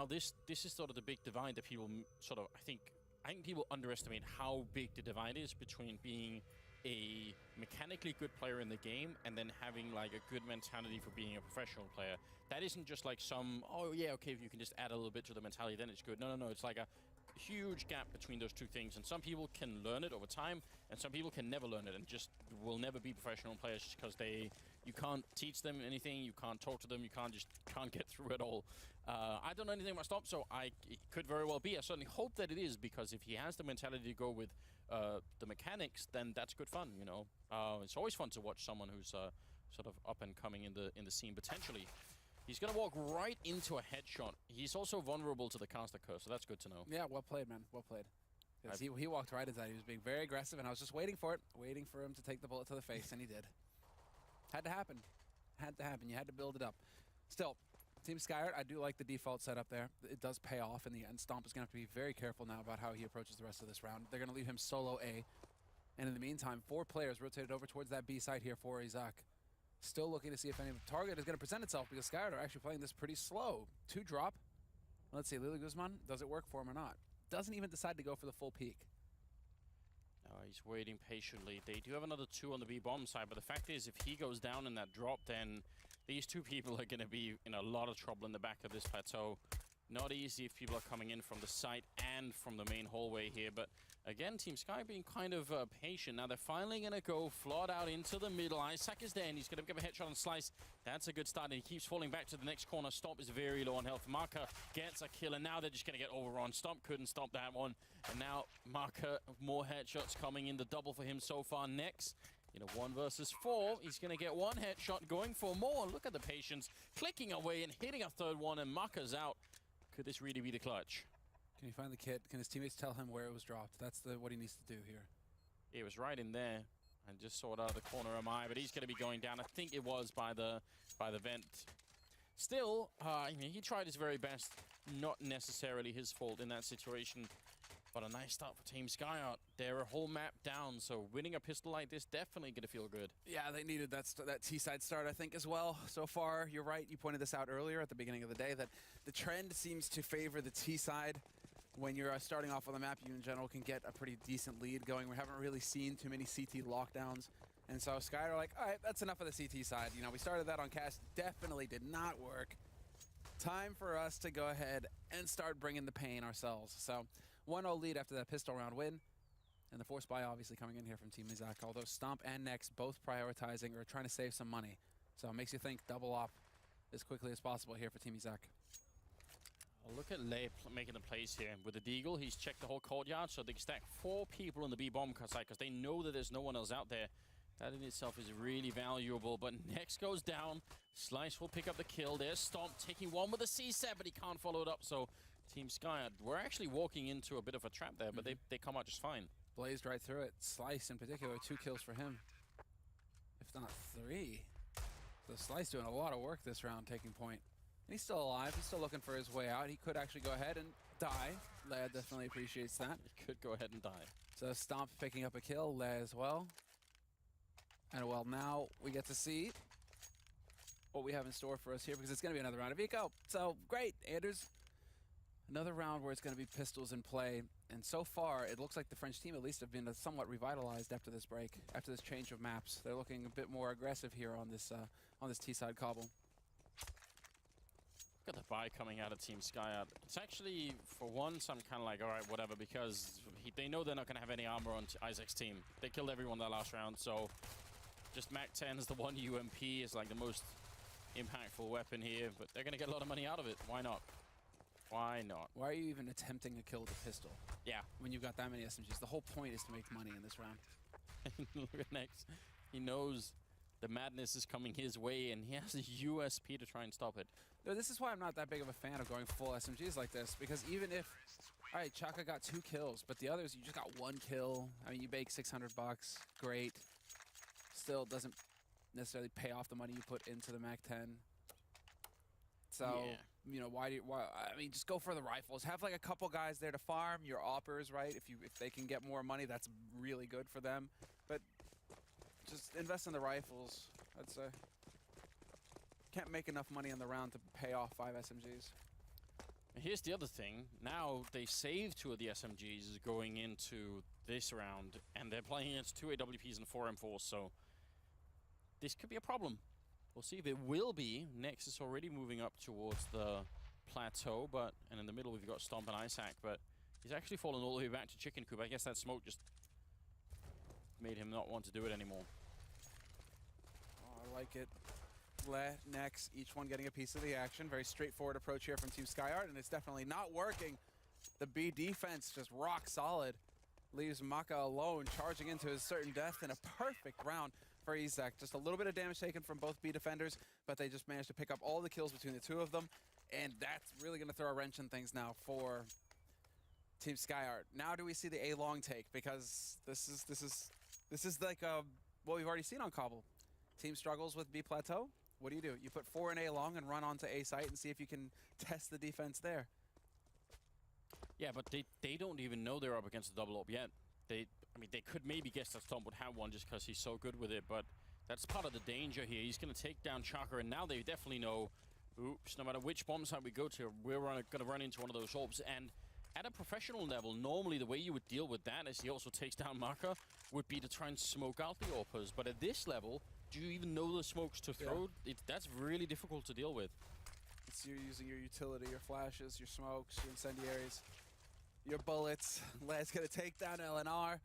how this is sort of the big divide that people sort of, I think people underestimate how big the divide is between being a mechanically good player in the game and then having like a good mentality for being a professional player. That isn't just like some, oh yeah, okay, if you can just add a little bit to the mentality, then it's good. No, it's like a huge gap between those two things, and some people can learn it over time, and some people can never learn it and just will never be professional players just because you can't teach them anything, you can't talk to them, you can't get through it all. I don't know anything about Stomp, so it could very well be. I certainly hope that it is, because if he has the mentality to go with the mechanics, then that's good fun, you know. It's always fun to watch someone who's sort of up and coming in the scene potentially. He's going to walk right into a headshot. He's also vulnerable to the caster curse, so that's good to know. Yeah, well played, man. Well played. He walked right into that. He was being very aggressive, and I was just waiting for it, waiting for him to take the bullet to the face, and he did. Had to happen. Had to happen. You had to build it up. Still, Team Skyyart, I do like the default setup there. It does pay off in the end. Stomp is going to have to be very careful now about how he approaches the rest of this round. They're going to leave him solo A. And in the meantime, 4 players rotated over towards that B side here for Izak. Still looking to see if any target is going to present itself, because Skyyart are actually playing this pretty slow. 2 drop. Let's see, Lily Guzman, does it work for him or not? Doesn't even decide to go for the full peek. No, he's waiting patiently. They do have another 2 on the B-bomb side, but the fact is, if he goes down in that drop, then these 2 people are going to be in a lot of trouble in the back of this plateau. Not easy if people are coming in from the side and from the main hallway here, but again, Team Sky being kind of patient. Now they're finally going to go flood out into the middle. Izak is there, and he's going to give a headshot on Slice. That's a good start, and he keeps falling back to the next corner. Stomp is very low on health. Marker gets a kill, and now they're just going to get overrun. Stomp couldn't stop that one, and now Marker, more headshots coming in. The double for him so far. Next, you know, 1 versus 4. He's going to get 1 headshot, going for more. Look at the patience, clicking away and hitting a 3rd one, and Marker's out. Could this really be the clutch? Can he find the kit? Can his teammates tell him where it was dropped? That's what he needs to do here. It was right in there. I just saw it out of the corner of my eye, but he's going to be going down. I think it was by the vent. Still, I mean, he tried his very best. Not necessarily his fault in that situation. But a nice start for Team Skyyart. They're a whole map down, so winning a pistol like this definitely going to feel good. Yeah, they needed that T-side start, I think, as well. So far, you're right. You pointed this out earlier at the beginning of the day, that the trend seems to favor the T-side. When you're starting off on the map, you in general can get a pretty decent lead going. We haven't really seen too many CT lockdowns. And so Skyyart are like, all right, that's enough of the CT side. You know, we started that on cast. Definitely did not work. Time for us to go ahead and start bringing the pain ourselves. So 1-0 lead after that pistol round win. And the force buy obviously coming in here from Team Izak, although Stomp and Nex both prioritizing or trying to save some money. So it makes you think double op as quickly as possible here for Team Izak. Look at Lei making the plays here. With the Deagle, he's checked the whole courtyard, so they can stack 4 people in the B-bomb site because they know that there's no one else out there. That in itself is really valuable, but Nex goes down. Slice will pick up the kill. There's Stomp taking 1 with a C7, but he can't follow it up, so Team Skyyart, we're actually walking into a bit of a trap there, but they come out just fine. Blazed right through it. Slice in particular, 2 kills for him, if not 3. So Slice doing a lot of work this round, taking point. And he's still alive. He's still looking for his way out. He could actually go ahead and die. Leia definitely appreciates that. He could go ahead and die. So Stomp picking up a kill. Leia as well. And well, now we get to see what we have in store for us here, because it's going to be another round of eco. So great, Anders. Another round where it's going to be pistols in play. And so far, it looks like the French team at least have been somewhat revitalized after this break, after this change of maps. They're looking a bit more aggressive here on this T-side cobble. Look at the buy coming out of Team Skyyart. It's actually, for once, I'm kind of like, all right, whatever, because they know they're not going to have any armor on Izak's team. They killed everyone that last round, so just Mac 10 is the one UMP is like the most impactful weapon here, but they're going to get a lot of money out of it. Why not? Why not? Why are you even attempting to kill with a pistol? Yeah. When you've got that many SMGs. The whole point is to make money in this round. Look at Nex. He knows the madness is coming his way, and he has a USP to try and stop it. This is why I'm not that big of a fan of going full SMGs like this, because even if, all right, Chaka got 2 kills, but the others, you just got 1 kill. I mean, you bake $600, great. Still doesn't necessarily pay off the money you put into the Mac 10. So, yeah. You know, why? I mean, just go for the rifles. Have like a couple guys there to farm your oppers, right? If they can get more money, that's really good for them. But just invest in the rifles. I'd say. Can't make enough money on the round to pay off 5 SMGs. Here's the other thing. Now they save 2 of the SMGs going into this round, and they're playing against 2 AWPs and 4 M4s, so this could be a problem. We'll see if it will be. Nexus already moving up towards the plateau, and in the middle we've got Stomp and Izak, but he's actually fallen all the way back to Chicken Coop. I guess that smoke just made him not want to do it anymore. Oh, I like it. Next, each one getting a piece of the action. Very straightforward approach here from Team Skyyart, and it's definitely not working. The B defense just rock solid. Leaves Maka alone, charging into his certain death in a perfect round for Izak. Just a little bit of damage taken from both B defenders, but they just managed to pick up all the kills between the 2 of them, and that's really going to throw a wrench in things now for Team Skyyart. Now do we see the A long take? Because this is like what we've already seen on Cobble. Team struggles with B plateau. What do? You put 4 in A long and run onto A site and see if you can test the defense there. Yeah, but they don't even know they're up against a double up yet. I mean, they could maybe guess that Stomp would have one just because he's so good with it, but that's part of the danger here. He's going to take down Chaka, and now they definitely know, oops, no matter which bomb site we go to, we're going to run into one of those orbs. And at a professional level, normally the way you would deal with that, as he also takes down Maka, would be to try and smoke out the AWPers. But at this level, do you even know the smokes to throw? Yeah. That's really difficult to deal with. It's you're using your utility, your flashes, your smokes, your incendiaries, your bullets. Led's gonna take down LNR.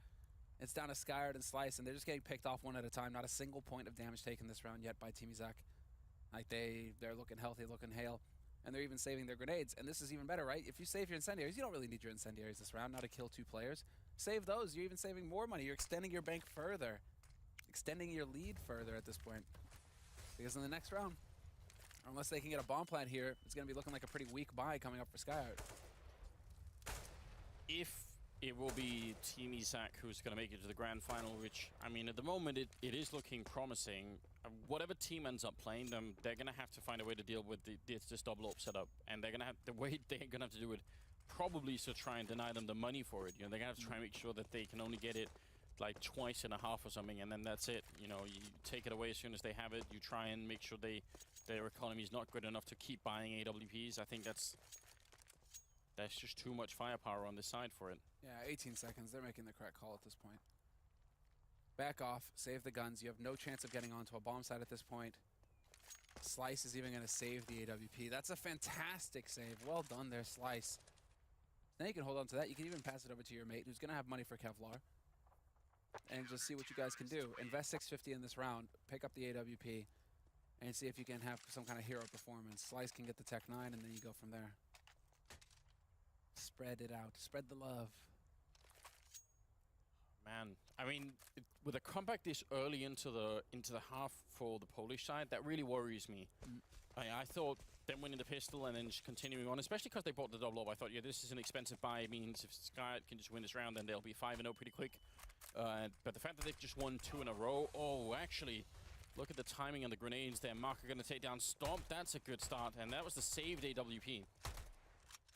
It's down to Skyyart and Slice, and they're just getting picked off one at a time. Not a single point of damage taken this round yet by Team Izak. Like they're looking healthy, looking hale, and they're even saving their grenades. And this is even better, right? If you save your incendiaries, you don't really need your incendiaries this round, not to kill 2 players. Save those, you're even saving more money. You're extending your bank further, extending your lead further at this point. Because in the next round, unless they can get a bomb plant here, it's gonna be looking like a pretty weak buy coming up for Skyyart. If it will be Team Izak who's going to make it to the grand final, which, I mean, at the moment, it is looking promising. Whatever team ends up playing them, they're going to have to find a way to deal with this double up setup. And they're going to have, the way they're going to have to do it probably is to try and deny them the money for it. You know, they're going to have to try and make sure that they can only get it like twice and a half or something, and then that's it. You know, you take it away as soon as they have it. You try and make sure their economy is not good enough to keep buying AWPs. I think that's just too much firepower on this side for it. Yeah, 18 seconds. They're making the correct call at this point. Back off, save the guns. You have no chance of getting onto a bomb site at this point. Slice is even going to save the AWP. That's a fantastic save. Well done there, Slice. Now you can hold on to that. You can even pass it over to your mate, who's going to have money for Kevlar. And just see what you guys can do. Invest 650 in this round, pick up the AWP, and see if you can have some kind of hero performance. Slice can get the Tech 9, and then you go from there. Spread it out. Spread the love. Man, I mean, with a comeback this early into the half for the Polish side, that really worries me. I thought them winning the pistol and then just continuing on, especially because they bought the double up. I thought, yeah, this is an expensive buy. It means if Skyyart can just win this round, then they'll be 5-0 pretty quick. But the fact that they've just won 2 in a row, oh, actually, look at the timing on the grenades there. Mark are going to take down Stomp. That's a good start, and that was the saved AWP.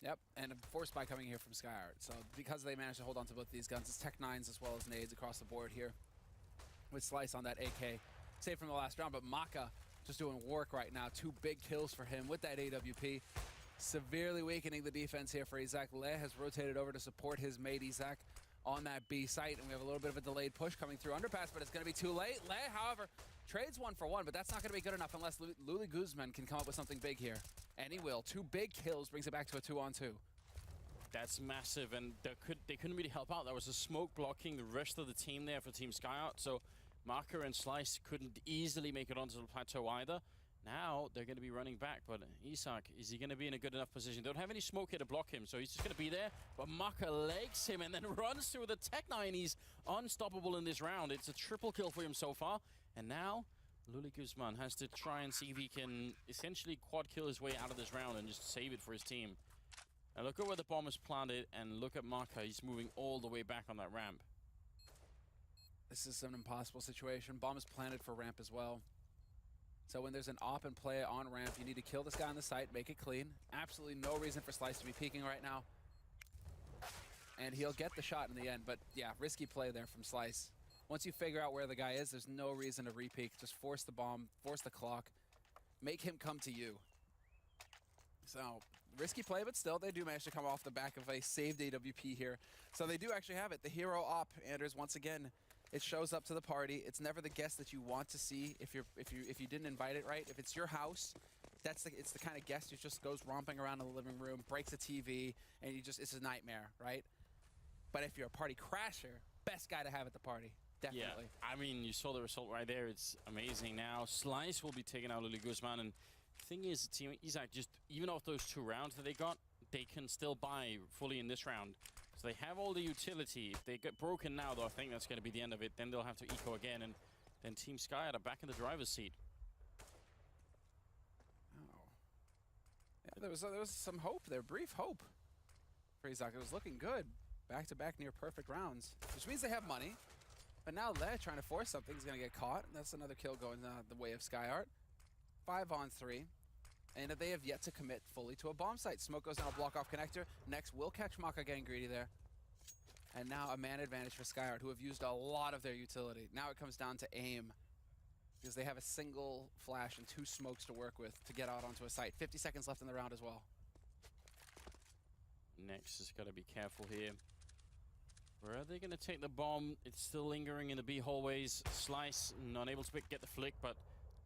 Yep, and a force buy coming here from Skyyart. So because they managed to hold on to both these guns, it's Tech 9s as well as nades across the board here. With Slice on that AK. Saved from the last round, but Maka just doing work right now. 2 big kills for him with that AWP. Severely weakening the defense here for Izak. Le has rotated over to support his mate Izak on that B site, and we have a little bit of a delayed push coming through underpass, but it's going to be too late. Le, however, trades 1 for 1, but that's not going to be good enough unless Luli Guzman can come up with something big here. And he will. 2 big kills brings it back to a 2-on-2. That's massive, and they couldn't really help out. There was a smoke blocking the rest of the team there for Team Skyyart, so Marker and Slice couldn't easily make it onto the plateau either. Now they're going to be running back, but Izak, is he going to be in a good enough position? They don't have any smoke here to block him, so he's just going to be there. But Maka legs him and then runs through the Tech 9. He's unstoppable in this round. It's a triple kill for him so far. And now Luli Guzman has to try and see if he can essentially quad kill his way out of this round and just save it for his team. Now look at where the bomb is planted, and look at Maka. He's moving all the way back on that ramp. This is an impossible situation. Bomb is planted for ramp as well. So when there's an op and play on ramp, you need to kill this guy on the site, make it clean. Absolutely no reason for Slice to be peeking right now. And he'll get the shot in the end, but yeah, risky play there from Slice. Once you figure out where the guy is, there's no reason to re-peek. Just force the bomb, force the clock, make him come to you. So Risky play, but still, they do manage to come off the back of a saved AWP here. So they do actually have it. The hero op, Anders, once again, it shows up to the party. It's never the guest that you want to see if you didn't invite it right. If it's your house, it's the kind of guest who just goes romping around in the living room, breaks a TV, and it's a nightmare, right? But if you're a party crasher, best guy to have at the party. Definitely. Yeah, I mean, you saw the result right there. It's amazing now. Slice will be taking out Lily Guzman, and the thing is, Team Izak, just even off those 2 rounds that they got, they can still buy fully in this round. So they have all the utility. If they get broken now, though, I think that's going to be the end of it. Then they'll have to eco again, and then Team Skyyart are back in the driver's seat. Oh. Yeah, there was some hope there, brief hope for Izak. It was looking good. Back-to-back near perfect rounds, which means they have money. But now they're trying to force something. He's going to get caught. That's another kill going the way of Skyyart. 5 on 3. And they have yet to commit fully to a bomb site. Smoke goes down a block off connector. Next, will catch Maka getting greedy there. And now a man advantage for Skyyart, who have used a lot of their utility. Now it comes down to aim, because they have a single flash and 2 smokes to work with to get out onto a site. 50 seconds left in the round as well. Next has got to be careful here. Where are they going to take the bomb? It's still lingering in the B hallways. Slice not able to get the flick, but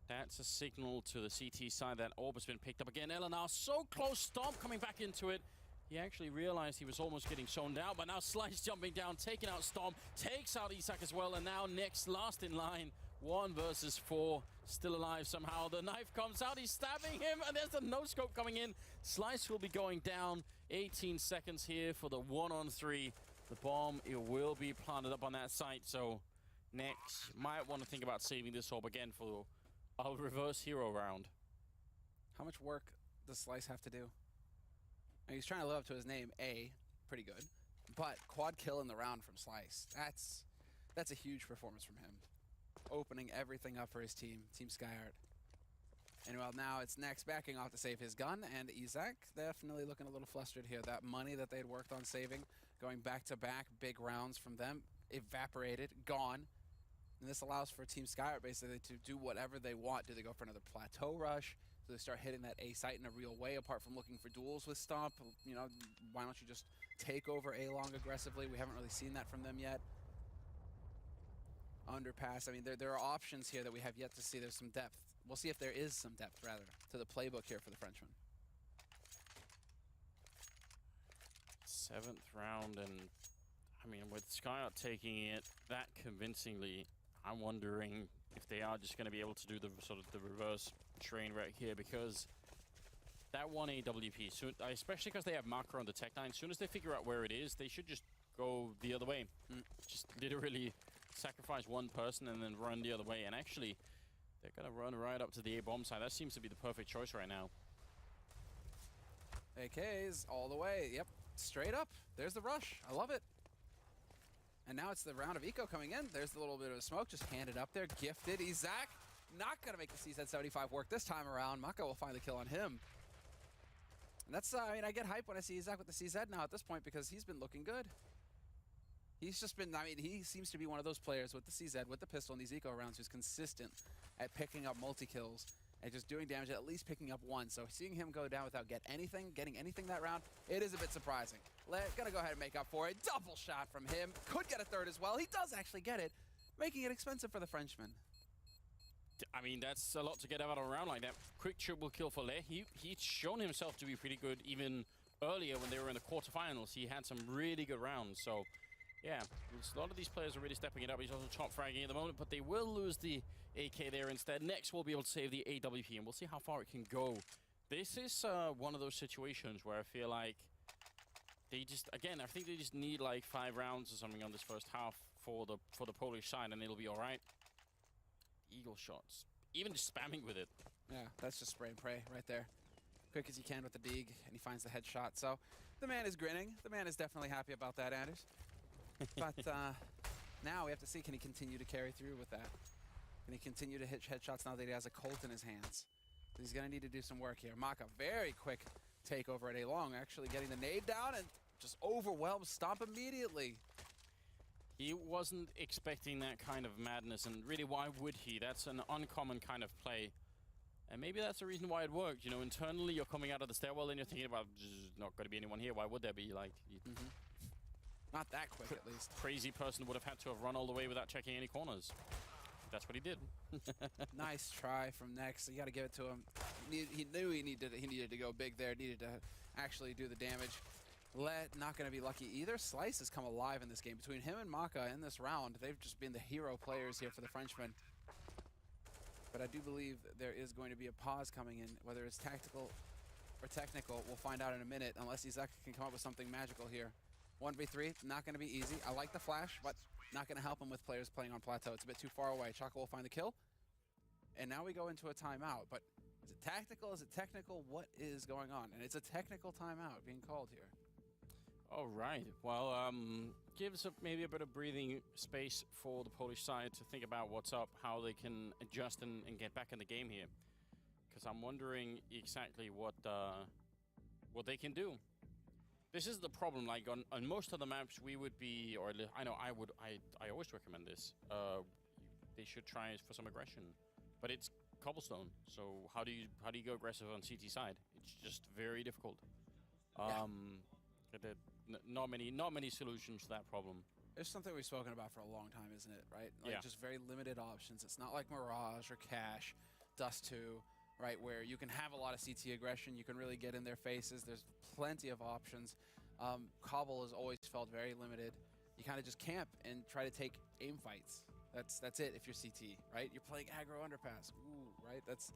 that's a signal to the CT side that orb has been picked up again. Eleanor so close. Stomp coming back into it. He actually realized he was almost getting shown down, but now Slice jumping down, taking out Stomp, takes out Izak as well, and now next, last in line, 1 versus 4, still alive somehow. The knife comes out, he's stabbing him, and there's the no-scope coming in. Slice will be going down. 18 seconds here for the 1-on-3. The bomb, it will be planted up on that site, so next, might want to think about saving this orb again for a reverse hero round. How much work does Slice have to do? I mean, he's trying to live up to his name, A, pretty good, but quad kill in the round from Slice, that's a huge performance from him. Opening everything up for his team, Team Skyyart. And well, now it's next backing off to save his gun, and Izak definitely looking a little flustered here. That money that they'd worked on saving, going back-to-back big rounds from them, evaporated, gone. And this allows for Team Skyyart basically to do whatever they want. Do they go for another plateau rush? Do they start hitting that A site in a real way, apart from looking for duels with Stomp? You know, why don't you just take over A long aggressively? We haven't really seen that from them yet. Underpass, I mean, there are options here that we have yet to see. There's some depth. We'll see if there is some depth, rather, to the playbook here for the Frenchman. 7th round, and I mean, with Skyyart taking it that convincingly, I'm wondering if they are just going to be able to do the sort of the reverse train wreck here, because that 1 AWP, soon, especially because they have marker on the tech line, as soon as they figure out where it is, they should just go the other way. Just literally sacrifice 1 person and then run the other way. And actually, they're going to run right up to the A bomb side. That seems to be the perfect choice right now. AKs all the way. Yep, straight up. There's the rush. I love it. And now it's the round of eco coming in. There's a little bit of smoke just handed up there. Gifted. Izak not going to make the CZ75 work this time around. Maka will find the kill on him. And that's, I mean, I get hype when I see Izak with the CZ now at this point, because he's been looking good. He's just been, I mean, he seems to be one of those players with the CZ, with the pistol in these eco rounds, who's consistent at picking up multi-kills and just doing damage, at least picking up 1. So seeing him go down without getting anything that round, it is a bit surprising. Gonna go ahead and make up for it. Double shot from him. Could get a 3rd as well. He does actually get it, making it expensive for the Frenchman. I mean, that's a lot to get out of a round like that. Quick triple kill for Le. He's shown himself to be pretty good even earlier when they were in the quarterfinals. He had some really good rounds, so yeah, a lot of these players are really stepping it up. He's also top fragging at the moment, but they will lose the AK there instead. Next, we'll be able to save the AWP, and we'll see how far it can go. This is one of those situations where I feel like they just, again, I think they just need like 5 rounds or something on this first half for the Polish side, and it'll be all right. Eagle shots, even just spamming with it. Yeah, that's just spray and pray right there. Quick as you can with the dig, and he finds the headshot. So the man is grinning. The man is definitely happy about that, Anders. But now we have to see, can he continue to carry through with that? Can he continue to hit headshots now that he has a Colt in his hands? He's going to need to do some work here. Maka, very quick takeover at A long, actually getting the nade down and just overwhelms Stomp immediately. He wasn't expecting that kind of madness, and really, why would he? That's an uncommon kind of play. And maybe that's the reason why it worked. You know, internally you're coming out of the stairwell and you're thinking about, there's not going to be anyone here. Why would there be? Like, Not that quick, at least. Crazy person would have had to have run all the way without checking any corners. That's what he did. Nice try from Next. You got to give it to him. He knew he needed to go big there. Needed to actually do the damage. Not going to be lucky either. Slice has come alive in this game. Between him and Maka in this round, they've just been the hero players here for the Frenchman. But I do believe there is going to be a pause coming in, whether it's tactical or technical. We'll find out in a minute, unless Izak can come up with something magical here. 1v3, not going to be easy. I like the flash, but not going to help him with players playing on plateau. It's a bit too far away. Chaka will find the kill. And now we go into a timeout. But is it tactical? Is it technical? What is going on? And it's a technical timeout being called here. All right. Well, gives up maybe a bit of breathing space for the Polish side to think about what's up, how they can adjust and get back in the game here. Because I'm wondering exactly what they can do. This is the problem. Like on most of the maps, we would be, or I know I would. I always recommend this. They should try for some aggression, but it's Cobblestone. So how do you go aggressive on CT side? It's just very difficult. Not many solutions to that problem. It's something we've spoken about for a long time, isn't it? Right? Like Yeah. just very limited options. It's not like Mirage or Cash, Dust 2, right? Where you can have a lot of CT aggression. You can really get in their faces. There's plenty of options. Cobble has always felt very limited. You kind of just camp and try to take aim fights. That's it if you're CT, right? You're playing aggro underpass. Ooh, right? That's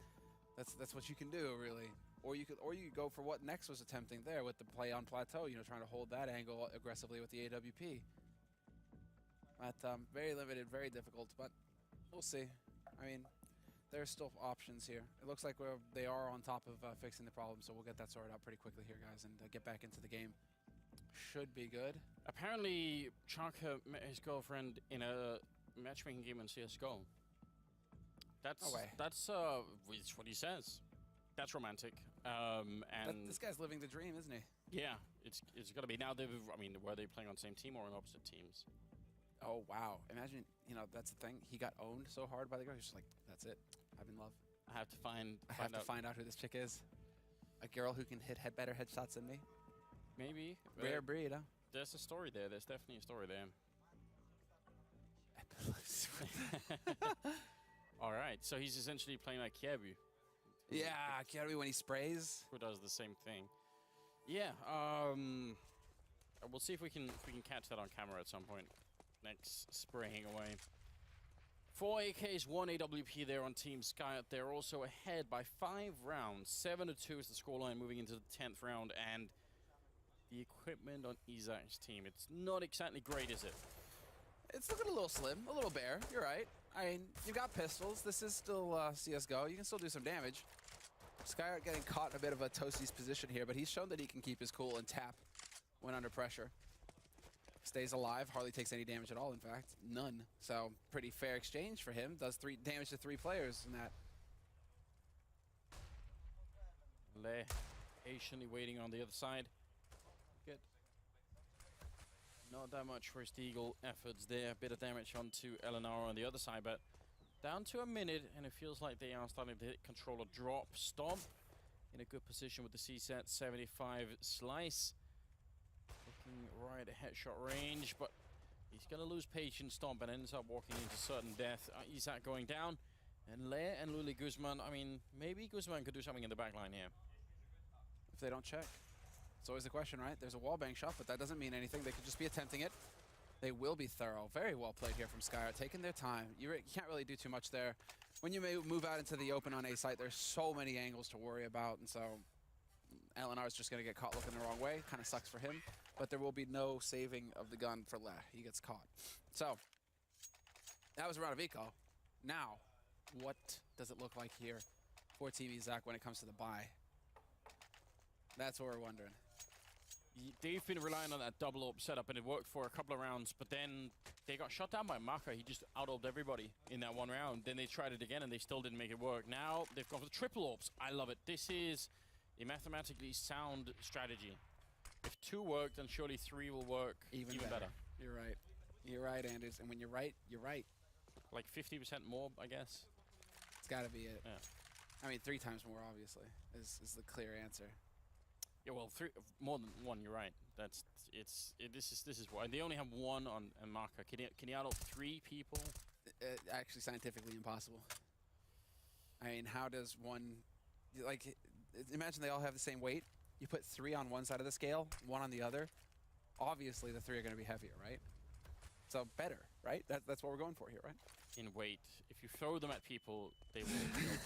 what you can do, really. Or you could go for what Nex was attempting there with the play on plateau, you know, trying to hold that angle aggressively with the AWP. But very limited, very difficult, but we'll see. I mean, there's still options here. It looks like they are on top of fixing the problem, so we'll get that sorted out pretty quickly here, guys, and get back into the game. Should be good. Apparently, Chaka met his girlfriend in a matchmaking game in CS:GO. That's what he says. That's romantic. And this guy's living the dream, isn't he? Yeah, it's got to be. Now, were they playing on the same team or on opposite teams? Oh, wow. Imagine, you know, that's the thing. He got owned so hard by the girl. He's just like, that's it. I'm in love. I have to find out who this chick is. A girl who can hit better headshots than me. Maybe. Rare breed, huh? There's a story there. There's definitely a story there. All right. So he's essentially playing like Kiebu. Yeah, Kiebu when he sprays. Who does the same thing. Yeah. We'll see if we can catch that on camera at some point. Next, spraying away. 4 AKs, 1 AWP there on Team Skyyart. They're also ahead by 5 rounds. 7-2 is the scoreline moving into the 10th round. And the equipment on Izak's team, it's not exactly great, is it? It's looking a little slim, a little bare. You're right. I mean, you've got pistols. This is still CSGO. You can still do some damage. Skyyart getting caught in a bit of a Toasty's position here, but he's shown that he can keep his cool and tap when under pressure. Stays alive, hardly takes any damage at all, in fact. None. So, pretty fair exchange for him. Does 3 damage to 3 players in that. Le patiently waiting on the other side. Good. Not that much for his Deagle efforts there. A bit of damage onto Eleanor on the other side, but down to a minute, and it feels like they are starting to hit controller drop. Stomp in a good position with the C-set 75 slice. Looking right at headshot range, but he's going to lose patience, Stomp, and ends up walking into certain death. Izak going down, and Leia and Luli Guzman, I mean, maybe Guzman could do something in the back line here. If they don't check. It's always the question, right? There's a wallbang shot, but that doesn't mean anything. They could just be attempting it. They will be thorough. Very well played here from Skyyart, taking their time. You can't really do too much there. When you move out into the open on A site, there's so many angles to worry about, and so Eleanor's just going to get caught looking the wrong way. Kind of sucks for him, but there will be no saving of the gun for Le. He gets caught. So, that was a round of eco. Now, what does it look like here for Team Izak when it comes to the buy? That's what we're wondering. They've been relying on that double AWP setup, and it worked for a couple of rounds, but then they got shut down by Maka. He just out-AWP'd everybody in that one round. Then they tried it again, and they still didn't make it work. Now they've gone for the triple AWPs. I love it. This is a mathematically sound strategy. If 2 worked, then surely 3 will work even better. You're right. You're right, Anders. And when you're right, you're right. Like 50% more, I guess. It's got to be it. Yeah. I mean, 3 times more, obviously, is the clear answer. Yeah, well, more than one. You're right. This is why they only have 1 on Marker. Can he out 3 people? Actually, scientifically impossible. I mean, how does one, like, imagine they all have the same weight. You put 3 on one side of the scale, 1 on the other. Obviously, the 3 are going to be heavier, right? So better, right? That's what we're going for here, right? In weight, if you throw them at people, they'll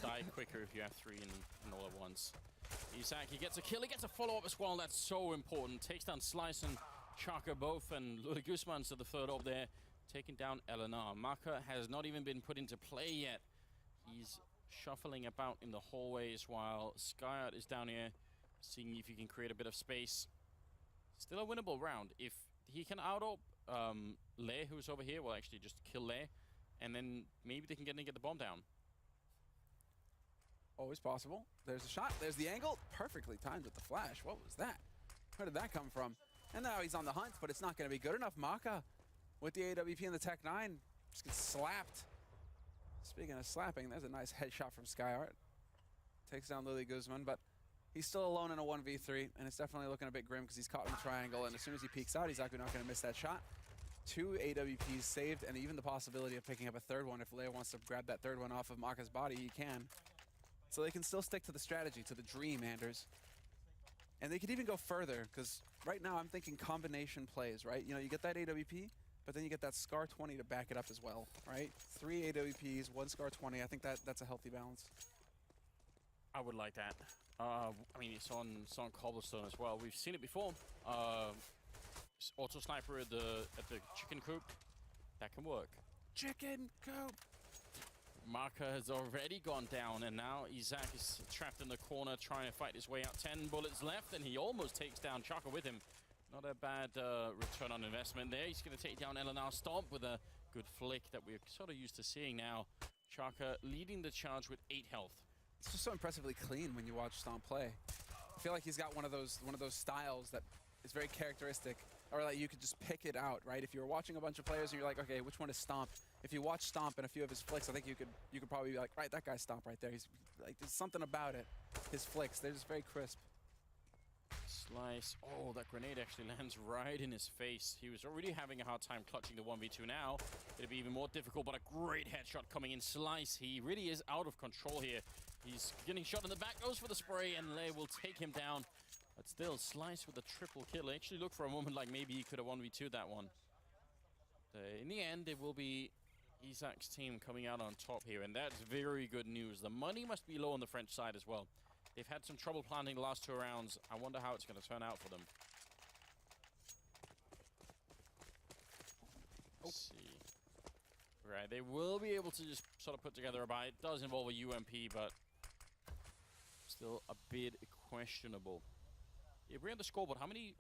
die quicker if you have 3 in all at once. Izak, he gets a kill, he gets a follow-up as well. That's so important. Takes down Slice and Chaka both, and Luli Guzman's to the 3rd up there, taking down LNR. Maka has not even been put into play yet. He's shuffling about in the hallways while Skyyart is down here, seeing if he can create a bit of space. Still a winnable round. If he can out-op Lei, who's over here, well, actually just kill Lei, and then maybe they can get the bomb down. Always possible. There's a shot. There's the angle. Perfectly timed with the flash. What was that? Where did that come from? And now he's on the hunt, but it's not going to be good enough. Maka with the AWP and the Tech 9 just gets slapped. Speaking of slapping, there's a nice headshot from Skyyart. Takes down Luli Guzman, but he's still alone in a 1v3, and it's definitely looking a bit grim because he's caught in the triangle, and as soon as he peeks out, he's actually not going to miss that shot. 2 AWPs saved, and even the possibility of picking up a 3rd one. If Lei wants to grab that 3rd one off of Maka's body, he can. So they can still stick to the strategy, to the dream, Anders. And they could even go further, because right now I'm thinking combination plays, right? You know, you get that AWP, but then you get that Scar 20 to back it up as well, right? 3 AWPs, 1 Scar 20. I think that's a healthy balance. I would like that. I mean, it's on Cobblestone as well. We've seen it before. Auto sniper at the chicken coop. That can work. Chicken coop. Marker has already gone down, and now Izak is trapped in the corner trying to fight his way out. 10 bullets left, and he almost takes down Chaka with him. Not a bad return on investment there. He's going to take down LNR Stomp with a good flick that we're sort of used to seeing now. Chaka leading the charge with 8 health. It's just so impressively clean when you watch Stomp play. I feel like he's got one of those styles that is very characteristic, or like you could just pick it out, right? If you were watching a bunch of players and you're like, okay, which one is Stomp? If you watch Stomp and a few of his flicks, I think you could probably be like, right, that guy's Stomp right there. He's like, there's something about it. His flicks, they're just very crisp. Slice. Oh, that grenade actually lands right in his face. He was already having a hard time clutching the 1v2 now. It'll be even more difficult, but a great headshot coming in. Slice, he really is out of control here. He's getting shot in the back, goes for the spray, and Lei will take him down. But still, Slice with a triple kill. I actually looked for a moment like maybe he could have 1v2'd that one. In the end, it will be Izak's team coming out on top here, and that's very good news. The money must be low on the French side as well. They've had some trouble planting the last 2 rounds. I wonder how it's going to turn out for them. Let's see. Right, they will be able to just sort of put together a buy. It does involve a UMP, but still a bit questionable. If we're on the scoreboard, how many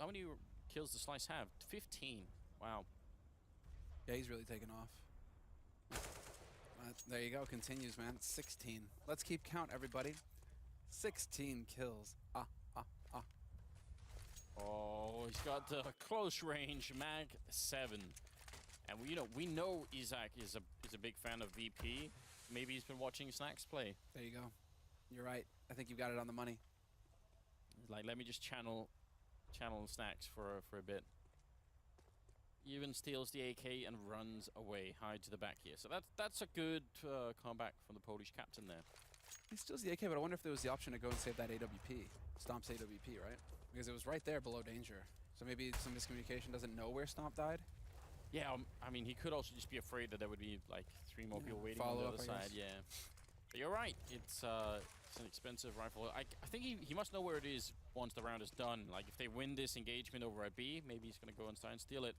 kills does Slice have? 15. Wow. Yeah, he's really taken off. There you go. Continues, man. 16. Let's keep count, everybody. 16 kills. Oh, he's got the close range mag 7. And we know Izak is a big fan of VP. Maybe he's been watching Snacks play. There you go. You're right. I think you got it on the money. Like, let me just channel Snacks for a bit. Even steals the AK and runs away, hide to the back here. So that's a good comeback from the Polish captain there. He steals the AK, but I wonder if there was the option to go and save that AWP. Stomp's AWP, right? Because it was right there below danger. So maybe some miscommunication, doesn't know where Stomp died? Yeah, I mean, he could also just be afraid that there would be like 3 more people waiting on the other side. Yeah, but you're right. It's an expensive rifle. I think he must know where it is once the round is done. Like if they win this engagement over at B, maybe he's gonna go and try and steal it.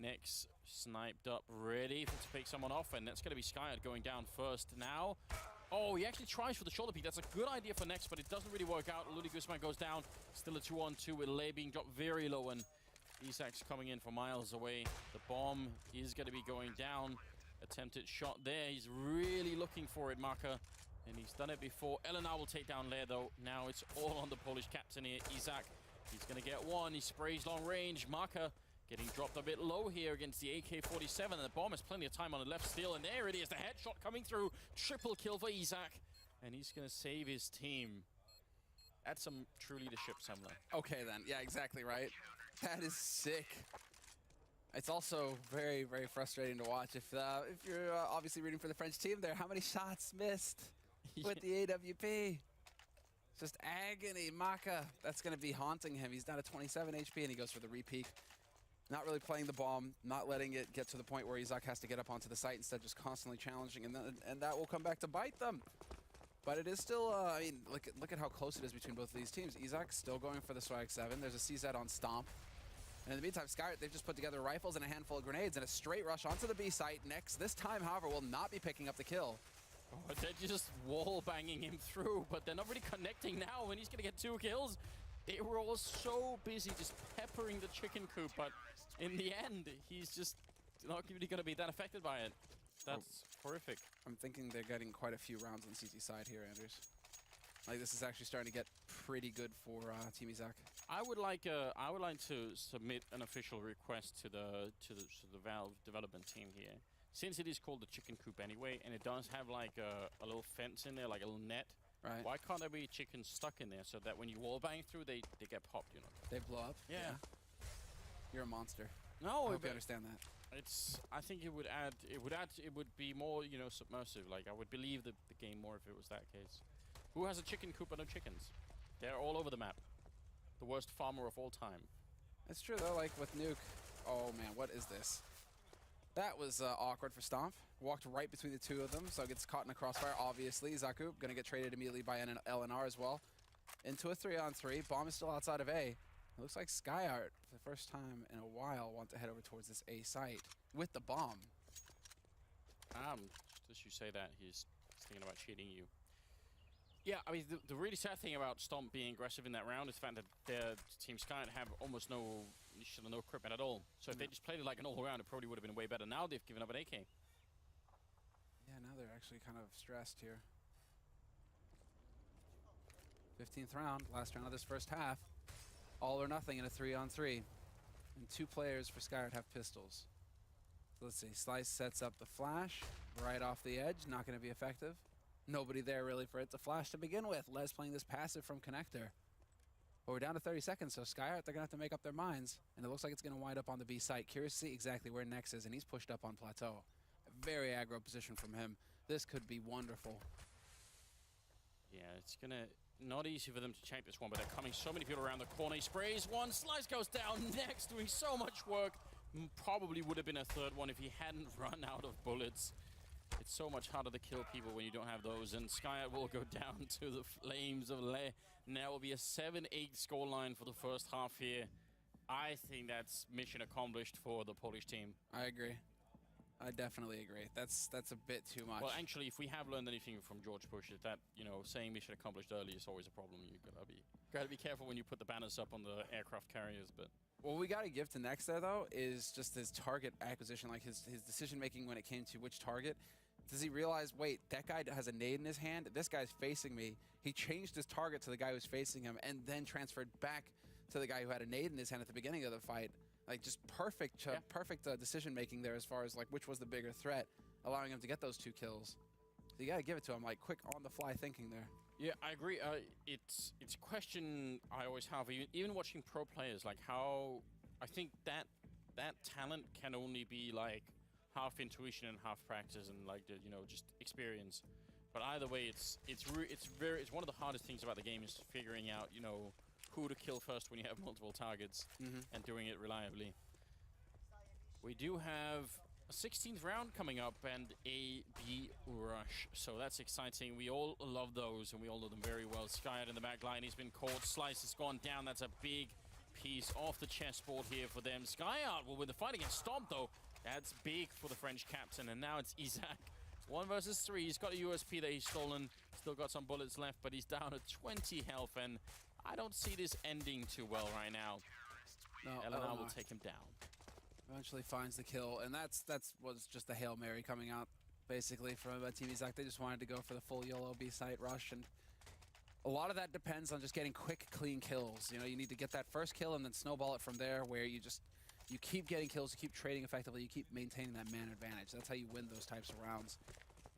Next, sniped up, ready to pick someone off, and that's gonna be Skyyart going down first now. Oh, he actually tries for the shoulder peek. That's a good idea for next, but it doesn't really work out. Luli Guzman goes down. Still a 2-on-2 with Lei being dropped very low, and Izak's coming in from miles away. The bomb is going to be going down. Attempted shot there. He's really looking for it, Marker, and he's done it before. LNR will take down Lei, though. Now it's all on the Polish captain here, Izak. He's going to get one. He sprays long range. Marker getting dropped a bit low here against the AK-47, and the bomb has plenty of time on the left still, and there it is, the headshot coming through. Triple kill for Izak, And he's going to save his team. That's some true leadership somewhere. Okay, then. Yeah, exactly right. That is sick. It's also very, very frustrating to watch. If you're obviously rooting for the French team there, how many shots missed with the AWP? Just agony. Maka, that's going to be haunting him. He's down to 27 HP, and he goes for the repeat. Not really playing the bomb, not letting it get to the point where Izak has to get up onto the site, instead just constantly challenging, and that will come back to bite them. But it is still, I mean, look at how close it is between both of these teams. Izak still going for the Swag 7. There's a CZ on Stomp. And in the meantime, Skyyart, they've just put together rifles and a handful of grenades and a straight rush onto the B site. Next, this time, however, will not be picking up the kill. Oh, they're just wall banging him through, but they're not really connecting now, and he's going to get 2 kills. They were all so busy just peppering the chicken coop, but in the end, he's just not really going to be that affected by it. That's horrific. I'm thinking they're getting quite a few rounds on CT side here, Anders. Like, this is actually starting to get pretty good for Team Izak. I would like to submit an official request to the Valve development team here. Since it is called the chicken coop anyway, and it does have like a little fence in there, like a little net. Right. Why can't there be chickens stuck in there so that when you wall bang through, they get popped, you know? They blow up? Yeah. You're a monster. No, I hope you understand that. I think it would be more, you know, submersive. Like, I would believe the game more if it was that case. Who has a chicken coop and no chickens? They're all over the map. The worst farmer of all time. It's true though, like with Nuke. Oh man, what is this? That was awkward for Stomp. Walked right between the two of them, so gets caught in a crossfire, obviously. Zaku gonna get traded immediately by an LNR as well. Into a 3-on-3. Bomb is still outside of A. It looks like Skyyart, for the first time in a while, want to head over towards this A site with the bomb. Just as you say that, he's thinking about cheating you. Yeah, I mean, the really sad thing about Stomp being aggressive in that round is the fact that their Team Skyyart have almost no equipment at all. So if they just played it like an all-round, it probably would have been way better. Now they've given up an AK. Yeah, now they're actually kind of stressed here. 15th round, last round of this first half. All or nothing in a 3-on-3. And 2 players for Skyyart have pistols. So let's see, Slice sets up the flash right off the edge, not going to be effective. Nobody there really for it to flash to begin with. Les playing this passive from Connector. But we're down to 30 seconds, so Skyyart, they're going to have to make up their minds. And it looks like it's going to wind up on the B site. Curious to see exactly where Nex is, and he's pushed up on Plateau. A very aggro position from him. This could be wonderful. Yeah, it's going to... Not easy for them to check this one, but they're coming so many people around the corner. He sprays one, Slice goes down, Nex doing so much work. Probably would have been a third one if he hadn't run out of bullets. It's so much harder to kill people when you don't have those, and Skyyart will go down to the flames of Le. Now will be a 7-8 scoreline for the first half here. I think that's mission accomplished for the Polish team. I agree. I definitely agree. That's a bit too much. Well, actually, if we have learned anything from George Bush, is that, you know, saying mission accomplished early is always a problem. You gotta be careful when you put the banners up on the aircraft carriers. But what we gotta give to Nex there though is just his target acquisition, like his decision making when it came to which target. Does he realize, wait, that guy has a nade in his hand? This guy's facing me. He changed his target to the guy who's facing him and then transferred back to the guy who had a nade in his hand at the beginning of the fight. Like, just perfect decision-making there as far as, like, which was the bigger threat, allowing him to get those 2 kills. So you gotta give it to him, like, quick on-the-fly thinking there. Yeah, I agree. It's a question I always have, even watching pro players, like how... I think that talent can only be, like, half intuition and half practice and, like, you know, just experience. But either way, it's one of the hardest things about the game is figuring out, you know, who to kill first when you have multiple targets and doing it reliably. We do have a 16th round coming up and a B rush, so that's exciting. We all love those, and we all know them very well. Skyyart in the back line, he's been caught. Slice has gone down. That's a big piece off the chessboard here for them. Skyyart will win the fight against Stomp, though. That's big for the French captain, and now it's Izak. 1 versus 3. He's got a USP that he's stolen. Still got some bullets left, but he's down to 20 health, and I don't see this ending too well right now. No, LNR will take him down. Eventually finds the kill, and that was just a Hail Mary coming out, basically, from Team Izak. They just wanted to go for the full YOLO B-site rush, and a lot of that depends on just getting quick, clean kills. You know, you need to get that first kill and then snowball it from there, where you keep getting kills, you keep trading effectively, you keep maintaining that man advantage. That's how you win those types of rounds.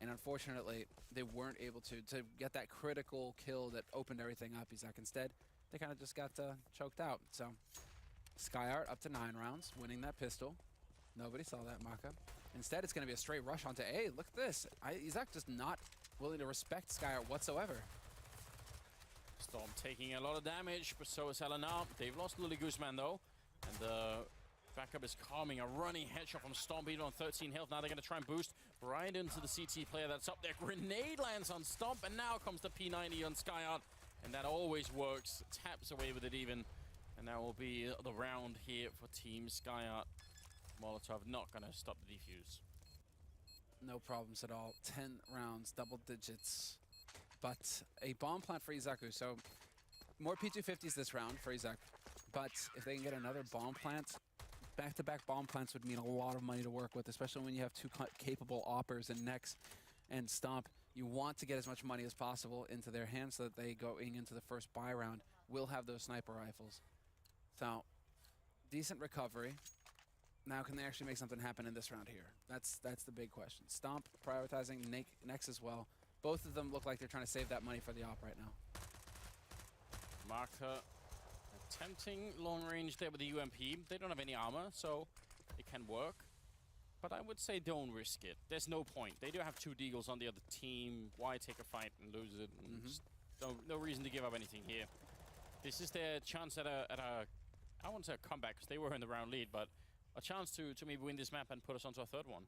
And unfortunately, they weren't able to get that critical kill that opened everything up. Izak instead, they kind of just got choked out. So Skyyart up to 9 rounds, winning that pistol. Nobody saw that, Maka. Instead, it's going to be a straight rush onto A. Look at this. Izak just not willing to respect Skyyart whatsoever. Storm taking a lot of damage, but so is Eleanor. They've lost Lily Guzman though, and the backup is coming. A running headshot from Stomp, even on 13 health. Now they're going to try and boost right into the CT player that's up there. Grenade lands on Stomp, and now comes the P90 on Skyyart, and that always works. Taps away with it even, and that will be the round here for Team Skyyart. Molotov not going to stop the defuse. No problems at all. 10 rounds, double digits. But a bomb plant for Izaku. So more P250s this round for Izak. But if they can get another bomb plant, back-to-back bomb plants would mean a lot of money to work with, especially when you have two capable oppers in Nex and Stomp. You want to get as much money as possible into their hands so that they, going into the first buy round, will have those sniper rifles. So, decent recovery. Now, can they actually make something happen in this round here? That's the big question. Stomp prioritizing Nex as well. Both of them look like they're trying to save that money for the op right now. Marker attempting long range there with the UMP. They don't have any armor, so it can work. But I would say don't risk it. There's no point. They do have 2 deagles on the other team. Why take a fight and lose it? And just no reason to give up anything here. This is their chance at a I won't say a comeback because they were in the round lead, but a chance to maybe win this map and put us onto a 3rd one.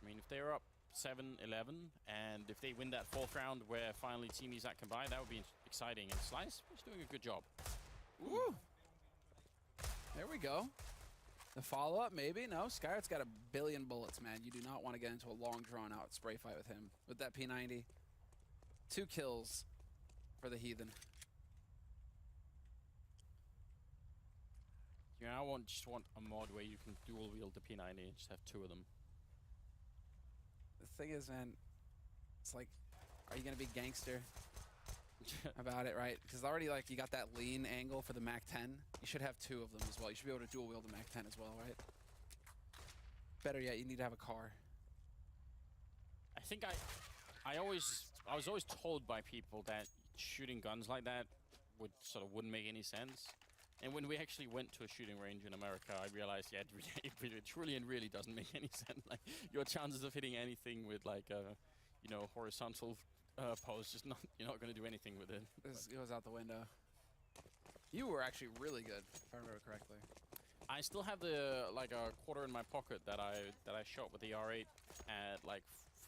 I mean, if they're up 7-11, and if they win that 4th round where finally Team Izak can buy, that would be exciting. And Slice is doing a good job. Ooh. There we go. The follow-up, maybe? No, Skyyart's got a billion bullets, man. You do not want to get into a long, drawn-out spray fight with him. With that P90, 2 kills for the Heathen. You know, just want a mod where you can dual wield the P90 and just have 2 of them. The thing is, man, it's like, are you going to be gangster about it, right? Because already, like, you got that lean angle for the MAC-10. You should have 2 of them as well. You should be able to dual wield the MAC-10 as well, right? Better yet, you need to have a car. I think I was always told by people that shooting guns like that wouldn't make any sense. And when we actually went to a shooting range in America, I realized, yeah, it truly and really doesn't make any sense. Like, your chances of hitting anything with, like, a, you know, horizontal pose, just not, you're not going to do anything with it. This goes out the window. You were actually really good, if I remember correctly. I still have the, like, a quarter in my pocket that I shot with the R8 at, like,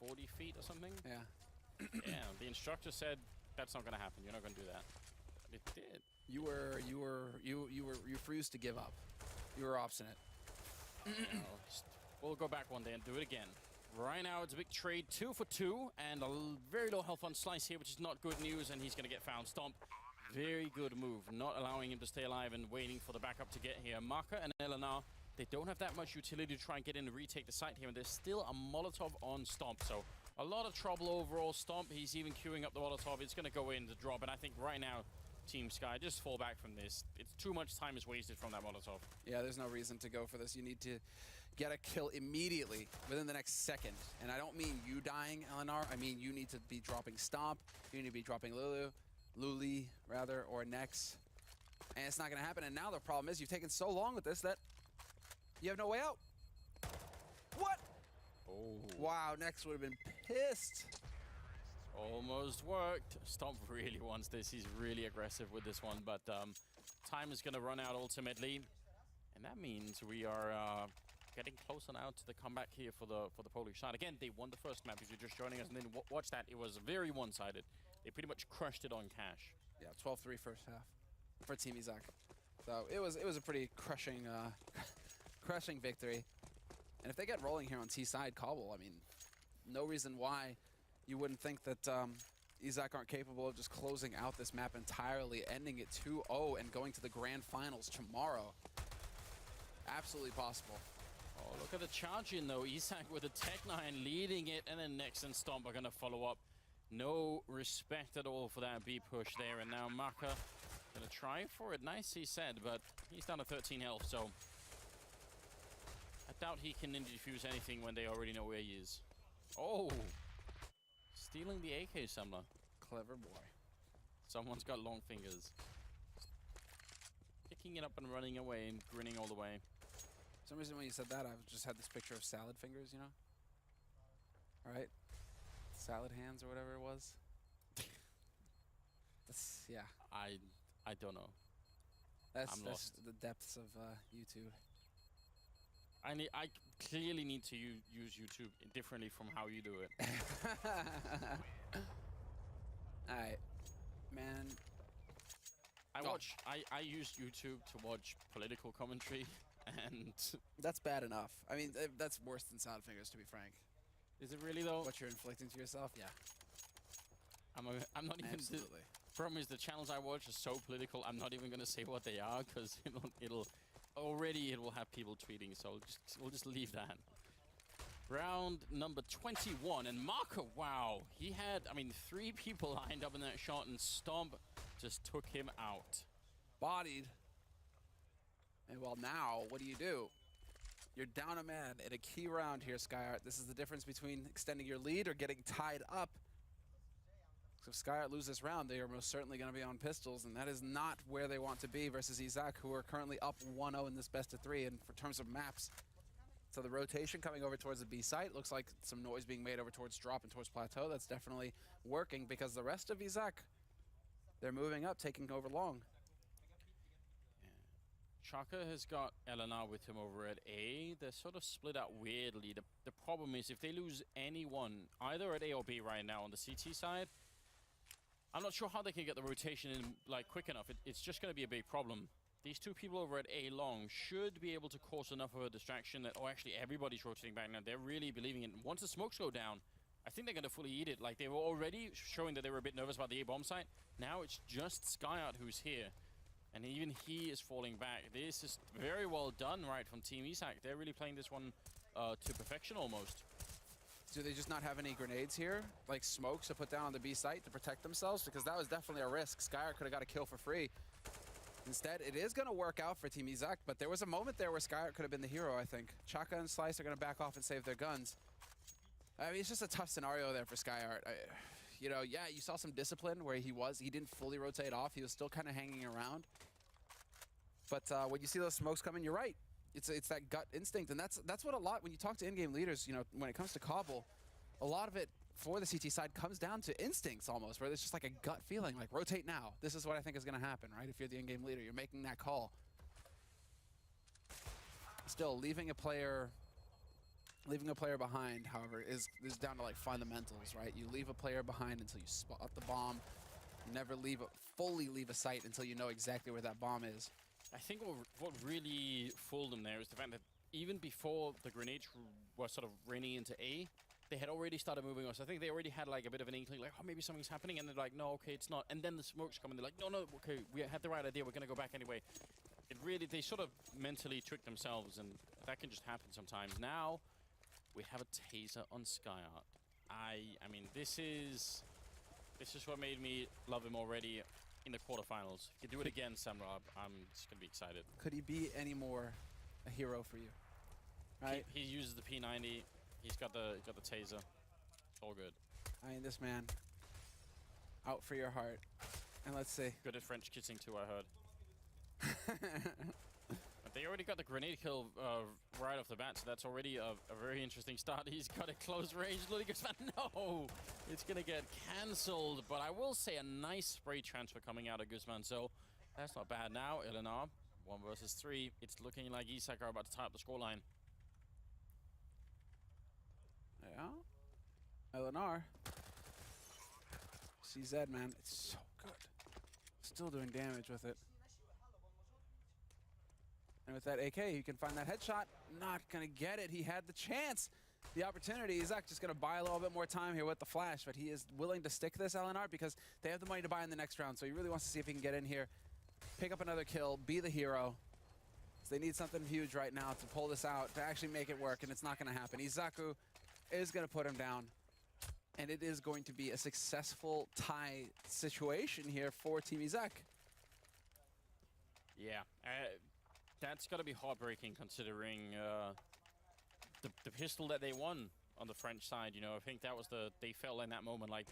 40 feet or something. Yeah. Yeah, the instructor said, that's not going to happen. You're not going to do that. But it did. You refused to give up. You were obstinate. We'll go back one day and do it again. Right now it's a big trade, 2 for 2, and a very low health on Slice here, which is not good news, and he's going to get found. Stomp, very good move, not allowing him to stay alive and waiting for the backup to get here. Maka and Eleanor, they don't have that much utility to try and get in and retake the site here, and there's still a Molotov on Stomp, so a lot of trouble overall. Stomp, he's even queuing up the Molotov. It's going to go in to drop, and I think right now, Team Sky, just fall back from this. It's too much time is wasted from that Molotov. Yeah, there's no reason to go for this. You need to get a kill immediately within the next second. And I don't mean you dying, Eleanor. I mean you need to be dropping Stomp. You need to be dropping Luli, rather, or Nex. And it's not going to happen. And now the problem is you've taken so long with this that you have no way out. What? Oh. Wow, Nex would have been pissed. Almost worked. Stomp really wants this. He's really aggressive with this one, but time is going to run out ultimately, and that means we are getting closer now to the comeback here for the Polish side. Again, they won the first map. If you're just joining us, and then watch that. It was very one-sided. They pretty much crushed it on cash. Yeah, 12-3 first half for Team Izak. So it was a pretty crushing crushing victory. And if they get rolling here on T side, Cobble, I mean, no reason why you wouldn't think that Izak aren't capable of just closing out this map entirely, ending it 2-0 and going to the grand finals tomorrow. Absolutely possible. Oh, look at the charge in though. Izak with a Tech 9 leading it, and then Nex and Stomp are going to follow up. No respect at all for that B push there, and now Maka going to try for it. Nice, he said, but he's down to 13 health, so I doubt he can defuse anything when they already know where he is. Oh! Stealing the AK summoner. Clever boy. Someone's got long fingers. Picking it up and running away and grinning all the way. For some reason when you said that, I just had this picture of salad fingers, you know? Alright? Salad hands or whatever it was. That's, yeah. I don't know. That's lost. the depths of YouTube. I clearly need to use YouTube differently from how you do it. Alright. Man. I use YouTube to watch political commentary, and That's bad enough. I mean, that's worse than salad fingers, to be frank. is it really though? What you're inflicting to yourself? Yeah. I'm not even. Absolutely. Problem is the channels I watch are so political. I'm not even gonna say what they are because it will have people tweeting. So we'll just leave that. Round number 21, and Marco, wow, he had 3 people lined up in that shot, and Stomp just took him out. Bodied. And well, now, what do? You're down a man in a key round here, Skyyart. This is the difference between extending your lead or getting tied up. So if Skyyart loses this round, they are most certainly going to be on pistols, and that is not where they want to be versus Izak, who are currently up 1-0 in this best of 3. And for terms of maps, so the rotation coming over towards the B site, looks like some noise being made over towards drop and towards plateau. That's definitely working because the rest of Izak, they're moving up, taking over long. Chaka has got Eleanor with him over at A. They're sort of split out weirdly. The problem is if they lose anyone, either at A or B right now on the CT side, I'm not sure how they can get the rotation in quick enough. It's just going to be a big problem. These 2 people over at A long should be able to cause enough of a distraction that, oh, actually everybody's rotating back now. They're really believing it. Once the smokes go down, I think they're going to fully eat it. Like, they were already showing that they were a bit nervous about the A bomb site. Now it's just Skyyart who's here. And even he is falling back. This is very well done, right, from Team Izak. They're really playing this one to perfection almost. Do they just not have any grenades here, like smokes to put down on the B site to protect themselves? Because that was definitely a risk. Skyyart could have got a kill for free. Instead, it is going to work out for Team Izak, but there was a moment there where Skyyart could have been the hero, I think. Chaka and Slice are going to back off and save their guns. I mean, it's just a tough scenario there for Skyyart. You know, yeah, you saw some discipline where he didn't fully rotate off. He was still kind of hanging around. But when you see those smokes coming, you're right. It's that gut instinct, and that's what a lot, when you talk to in-game leaders, you know, when it comes to Cobble, a lot of it for the CT side comes down to instincts almost, where it's just like a gut feeling, like rotate now. This is what I think is going to happen, right? If you're the in-game leader, you're making that call. Still, leaving a player behind, however, is down to like fundamentals, right? You leave a player behind until you spot the bomb. You never fully leave a site until you know exactly where that bomb is. I think what really fooled them there is the fact that even before the grenades were sort of raining into A, they had already started moving us. I think they already had like a bit of an inkling, like, oh, maybe something's happening, and they're like, no, okay, it's not. And then the smokes come, and they're like, no, okay, we had the right idea, we're gonna go back anyway. They sort of mentally tricked themselves, and that can just happen sometimes. Now, we have a taser on Skyyart. I mean, this is what made me love him already in the quarterfinals. If you do it again, Samra, I'm just gonna be excited. Could he be any more a hero for you? Right? He uses the P90. He's got the taser. It's all good. I mean, this man, out for your heart. And let's see. Good at French kissing too, I heard. But they already got the grenade kill right off the bat, so that's already a very interesting start. He's got a close range. No! It's going to get cancelled, but I will say a nice spray transfer coming out of Guzman, so that's not bad. Now, Eleanor, 1 versus 3. It's looking like Izak are about to tie up the scoreline. Yeah. Eleanor. CZ, man, it's so good. Still doing damage with it. And with that AK, you can find that headshot. Not gonna get it. He had the chance, the opportunity. Izak just gonna buy a little bit more time here with the flash, but he is willing to stick this LNR because they have the money to buy in the next round. So he really wants to see if he can get in here, pick up another kill, be the hero. So they need something huge right now to pull this out, to actually make it work, and it's not gonna happen. Izaku is gonna put him down, and it is going to be a successful tie situation here for Team Izak. Yeah. That's got to be heartbreaking considering the pistol that they won on the French side. You know, I think that was they felt in that moment like,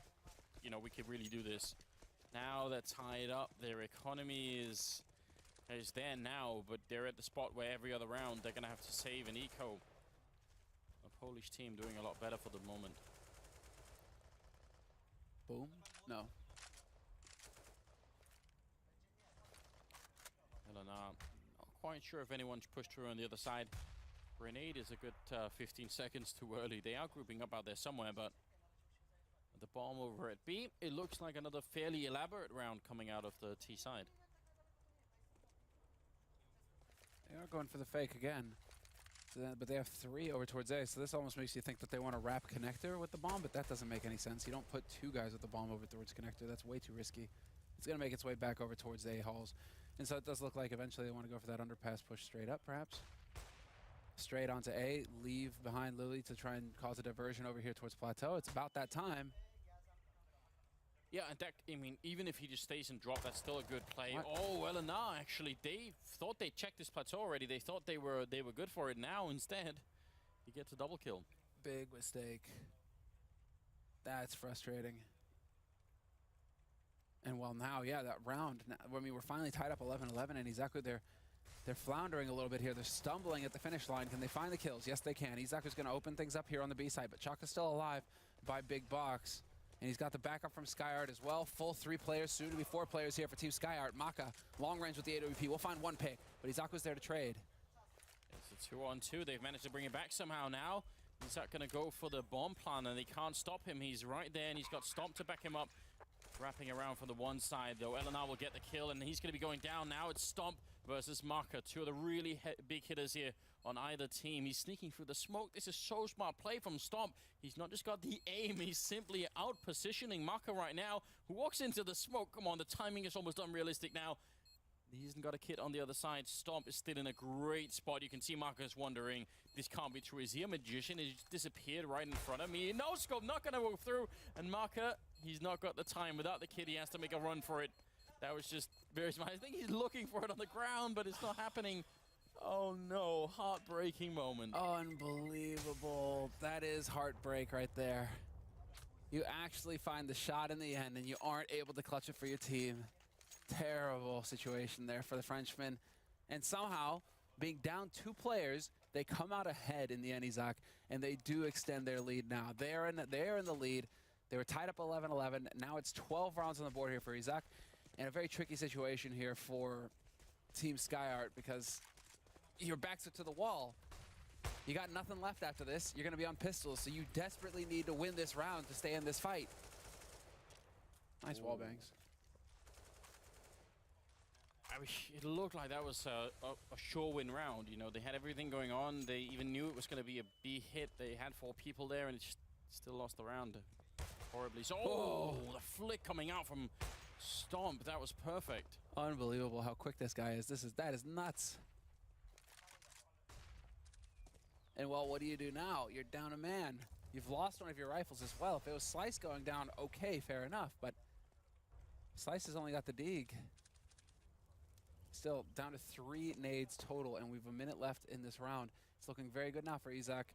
you know, we could really do this. Now they're tied up. Their economy is there now, but they're at the spot where every other round they're gonna have to save an eco. A Polish team doing a lot better for the moment. Boom. No. Elena, not quite sure if anyone's pushed through on the other side. Grenade is a good 15 seconds too early. They are grouping up out there somewhere, but the bomb over at B, it looks like another fairly elaborate round coming out of the T side. They are going for the fake again. But they have 3 over towards A, so this almost makes you think that they want to wrap connector with the bomb, but that doesn't make any sense. You don't put 2 guys with the bomb over towards connector. That's way too risky. It's going to make its way back over towards A halls. And so it does look like eventually they want to go for that underpass push straight up, perhaps. Straight onto A, leave behind Lily to try and cause a diversion over here towards Plateau. It's about that time. Yeah, and that, I mean, even if he just stays and drop, that's still a good play. What? Oh, well, and now actually, they thought they checked this plateau already. They thought they were good for it. Now, instead, he gets a double kill. Big mistake. That's frustrating. And well, now, yeah, that round, I mean, we're finally tied up 11-11, and Izak, they're floundering a little bit here. They're stumbling at the finish line. Can they find the kills? Yes, they can. Izak is going to open things up here on the B side, but Chaka's still alive by Big Box. And he's got the backup from Skyyart as well. Full 3 players, soon to be 4 players here for Team Skyyart. Maka, long range with the AWP. We'll find 1 pick, but Izak was there to trade. It's a 2-on-2. They've managed to bring it back somehow now. Izak going to go for the bomb plan, and they can't stop him. He's right there, and he's got Stomp to back him up. Wrapping around from the one side, though. Eleanor will get the kill, and he's going to be going down now. It's Stomp versus Maka. 2 of the really big hitters here on either team. He's sneaking through the smoke. This is so smart play from Stomp. He's not just got the aim, he's simply out-positioning Maka right now, who walks into the smoke. Come on, the timing is almost unrealistic now. He hasn't got a kit on the other side. Stomp is still in a great spot. You can see Maka's wondering, this can't be true. Is he a magician? He just disappeared right in front of me. No scope, not going to go through. And Maka, he's not got the time. Without the kit, he has to make a run for it. That was just very smart. I think he's looking for it on the ground, but it's not happening. Oh no, heartbreaking moment. Unbelievable. That is heartbreak right there. You actually find the shot in the end, and you aren't able to clutch it for your team. Terrible situation there for the Frenchman. And somehow, being down 2 players, they come out ahead in the end, Izak, and they do extend their lead now. They're in the lead. They were tied up 11-11. Now it's 12 rounds on the board here for Izak. And a very tricky situation here for Team Skyyart, because your backs are to the wall. You got nothing left after this. You're going to be on pistols, so you desperately need to win this round to stay in this fight. Nice wall bangs. I wish it looked like that was a sure win round. You know, they had everything going on. They even knew it was going to be a B hit. They had 4 people there, and it just still lost the round horribly. So, the flick coming out from Stomp. That was perfect. Unbelievable how quick this guy is. That is nuts. And well, what do you do now? You're down a man. You've lost one of your rifles as well. If it was Slice going down, okay, fair enough. But Slice has only got the Deeg. Still down to 3 nades total, and we've a minute left in this round. It's looking very good now for Izak.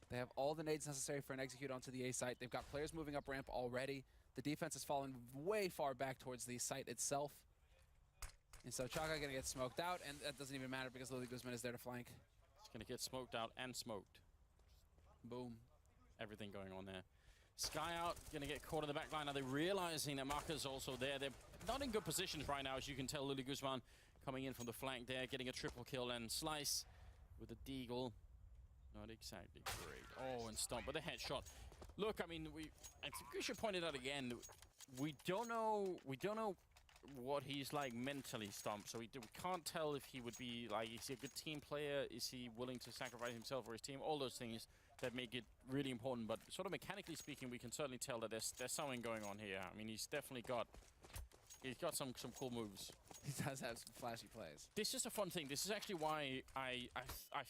They have all the nades necessary for an execute onto the A site. They've got players moving up ramp already. The defense has fallen way far back towards the site itself. And so Chaka gonna get smoked out, and that doesn't even matter because Lily Guzman is there to flank. He's gonna get smoked out and smoked. Boom. Everything going on there. Skyyart gonna get caught in the back line. Are they realizing that Maka's also there? They're not in good positions right now, as you can tell. Lily Guzman coming in from the flank there, getting a triple kill, and Slice with a deagle. Not exactly great. Oh, and Stomp with a headshot. Look, I mean, I think we should point it out again. We don't know what he's like mentally, Stomp. So we can't tell if he would be like, is he a good team player? Is he willing to sacrifice himself for his team? All those things that make it really important. But sort of mechanically speaking, we can certainly tell that there's something going on here. I mean, he's definitely got some cool moves. He does have some flashy plays. This is a fun thing. This is actually why I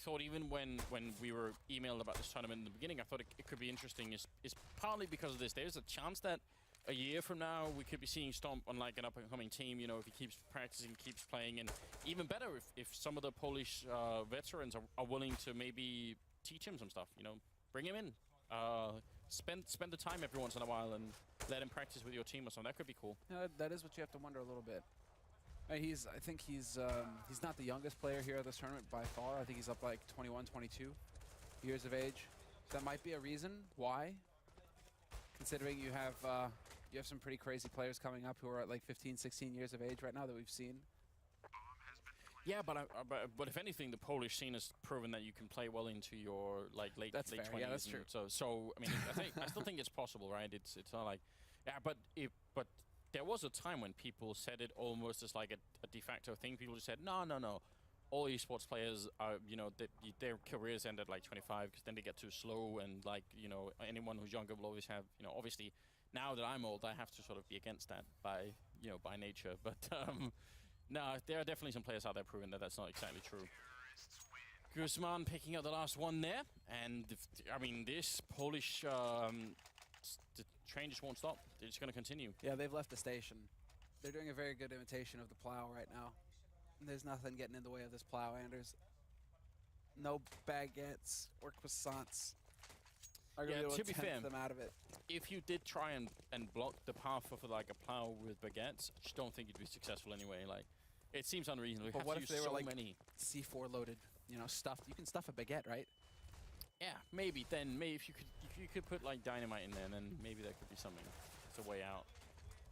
thought even when we were emailed about this tournament in the beginning, I thought it could be interesting. Is partly because of this. There's a chance that a year from now we could be seeing Stomp on like an up-and-coming team. You know, if he keeps practicing, keeps playing, and even better if some of the Polish veterans are willing to maybe teach him some stuff. You know, bring him in. spend the time every once in a while and let him practice with your team or something. That could be cool. That is what you have to wonder a little bit. I think he's not the youngest player here at this tournament by far. I think he's up like 21, 22 years of age. So that might be a reason why, considering you have some pretty crazy players coming up who are at like 15, 16 years of age right now that we've seen. Yeah, but if anything, the Polish scene has proven that you can play well into your like late 20s. Yeah, that's true. So I mean, I still think it's possible, right? It's not like, yeah, but there was a time when people said it almost as like a de facto thing. People just said, no. All esports players are, their careers end at like 25 because then they get too slow, and like, anyone who's younger will always have, obviously now that I'm old, I have to sort of be against that by nature. But no, there are definitely some players out there proving that that's not exactly true. Guzman picking up the last one there, and I mean, this Polish the train just won't stop. It's going to continue. Yeah, they've left the station. They're doing a very good imitation of the plow right now. There's nothing getting in the way of this plow, Anders. No baguettes or croissants. Yeah, to be fair, them out of it. If you did try and block the path of like a plow with baguettes, I just don't think you'd be successful anyway. Like, it seems unreasonable. But what if they were like many C4 loaded, stuffed? You can stuff a baguette, right? Yeah, maybe. Then maybe if you could put like dynamite in there, then maybe that could be something. It's a way out.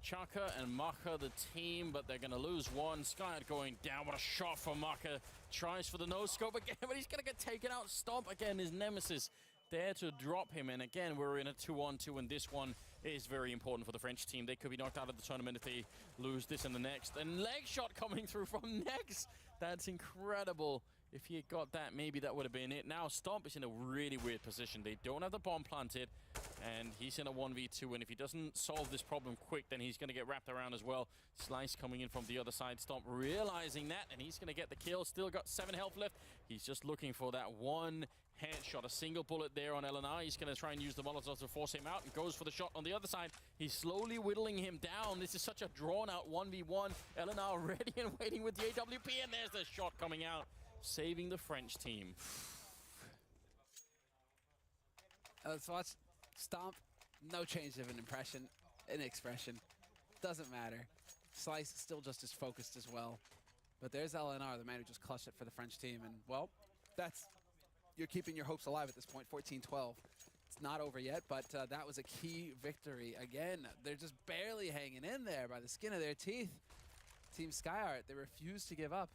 Chaka and Maka, the team, but they're going to lose one. Skyyart going down. What a shot from Maka. Tries for the no-scope again, but he's going to get taken out. Stomp again, his nemesis there to drop him. And again, we're in a 2-on-2, and this one is very important for the French team. They could be knocked out of the tournament if they lose this in the next. And leg shot coming through from Nex. That's incredible. If he had got that, maybe that would have been it. Now, Stomp is in a really weird position. They don't have the bomb planted, and he's in a 1v2, and if he doesn't solve this problem quick, then he's going to get wrapped around as well. Slice coming in from the other side. Stomp realizing that, and he's going to get the kill. Still got 7 health left. He's just looking for that one headshot. A single bullet there on LNR. He's going to try and use the Molotov to force him out, and goes for the shot on the other side. He's slowly whittling him down. This is such a drawn-out 1v1. LNR ready and waiting with the AWP, and there's the shot coming out, saving the French team. Let's watch Stomp. No change of an expression. Doesn't matter. Slice is still just as focused as well. But there's LNR, the man who just clutched it for the French team. And, well, you're keeping your hopes alive at this point, 14-12. It's not over yet, but that was a key victory. Again, they're just barely hanging in there by the skin of their teeth. Team Skyyart, they refuse to give up.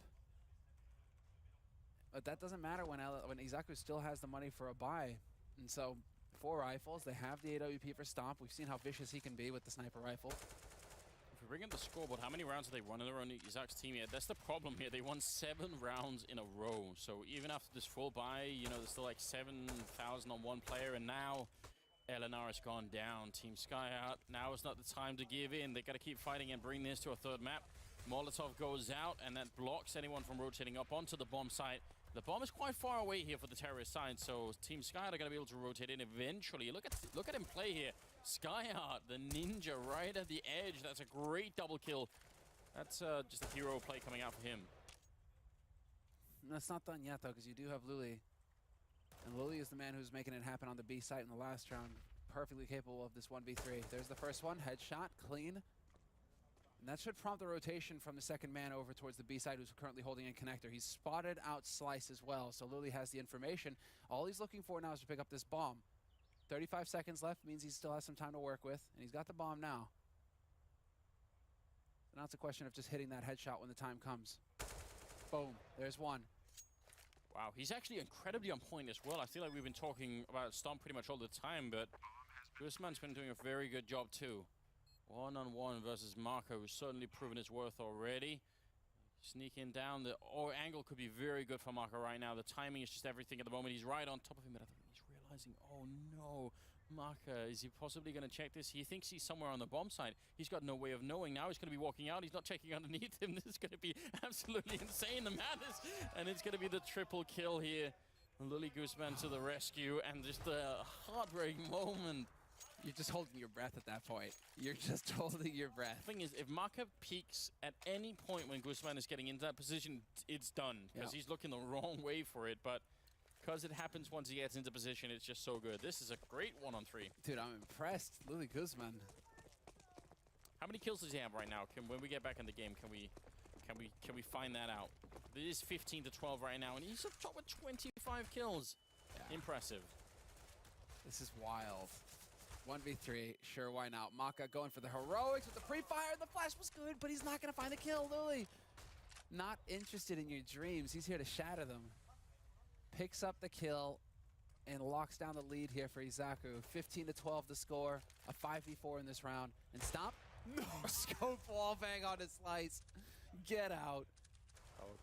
But that doesn't matter when Izak still has the money for a buy. And so, 4 rifles, they have the AWP for Stomp. We've seen how vicious he can be with the sniper rifle. If we bring in the scoreboard, how many rounds have they won in a row? Izak's team here? That's the problem here. They won 7 rounds in a row. So even after this full buy, there's still like 7,000 on one player. And now LNR has gone down. Team Skyyart, now is not the time to give in. They got to keep fighting and bring this to a 3rd map. Molotov goes out, and that blocks anyone from rotating up onto the bomb site. The bomb is quite far away here for the terrorist side, so Team Skyyart are going to be able to rotate in eventually. Look at him play here. Skyyart, the ninja, right at the edge. That's a great double kill. That's just a hero play coming out for him. That's not done yet, though, because you do have Luli. And Luli is the man who's making it happen on the B site in the last round. Perfectly capable of this 1v3. There's the first one. Headshot, clean. And that should prompt the rotation from the second man over towards the B side, who's currently holding in connector. He's spotted out Slice as well, so Luli has the information. All he's looking for now is to pick up this bomb. 35 seconds left means he still has some time to work with, and he's got the bomb now. So now it's a question of just hitting that headshot when the time comes. Boom, there's one. Wow, he's actually incredibly on point as well. I feel like we've been talking about Stomp pretty much all the time, but Guzman's been doing a very good job too. 1-on-1 versus Marco, who's certainly proven his worth already. Sneaking down, the angle could be very good for Marco right now. The timing is just everything at the moment. He's right on top of him, but I think he's realizing, oh no, Marco, is he possibly going to check this? He thinks he's somewhere on the bomb side. He's got no way of knowing. Now he's going to be walking out. He's not checking underneath him. This is going to be absolutely insane, the madness. And it's going to be the triple kill here. Lily Guzman to the rescue, and just a heartbreaking moment. You're just holding your breath at that point. You're just holding your breath. The thing is, if Maka peeks at any point when Guzman is getting into that position, it's done. Because he's looking the wrong way for it. But because it happens once he gets into position. It's just so good. This is a great 1-on-3. Dude, I'm impressed. Lily Guzman. How many kills does he have right now? When we get back in the game, can we find that out? It is 15 to 12 right now, and he's up top with 25 kills. Yeah. Impressive. This is wild. 1v3, sure, why not? Maka going for the heroics with the pre-fire. The flash was good, but he's not going to find the kill, Lily. Not interested in your dreams. He's here to shatter them. Picks up the kill and locks down the lead here for Izaku. 15 to 12 the score. A 5v4 in this round. And stop. No, scope wall bang on his slice. Get out.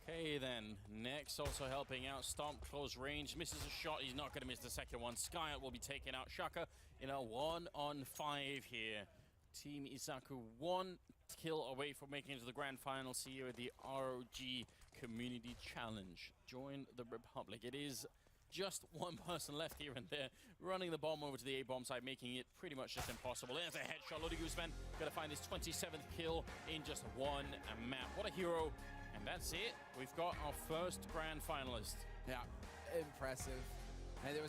Okay, then. Next, also helping out. Stomp, close range. Misses a shot. He's not going to miss the second one. Skyyart will be taken out. Shaka in a 1-on-5 here. Team Izaku 1 kill away from making it to the grand final. See you at the ROG Community Challenge. Join the Republic. It is just one person left here and there, running the bomb over to the A-bomb side, making it pretty much just impossible. There's a headshot. Lodi Guzman gonna find his 27th kill in just one map. What a hero. And that's it. We've got our first grand finalist. Yeah, impressive. And there was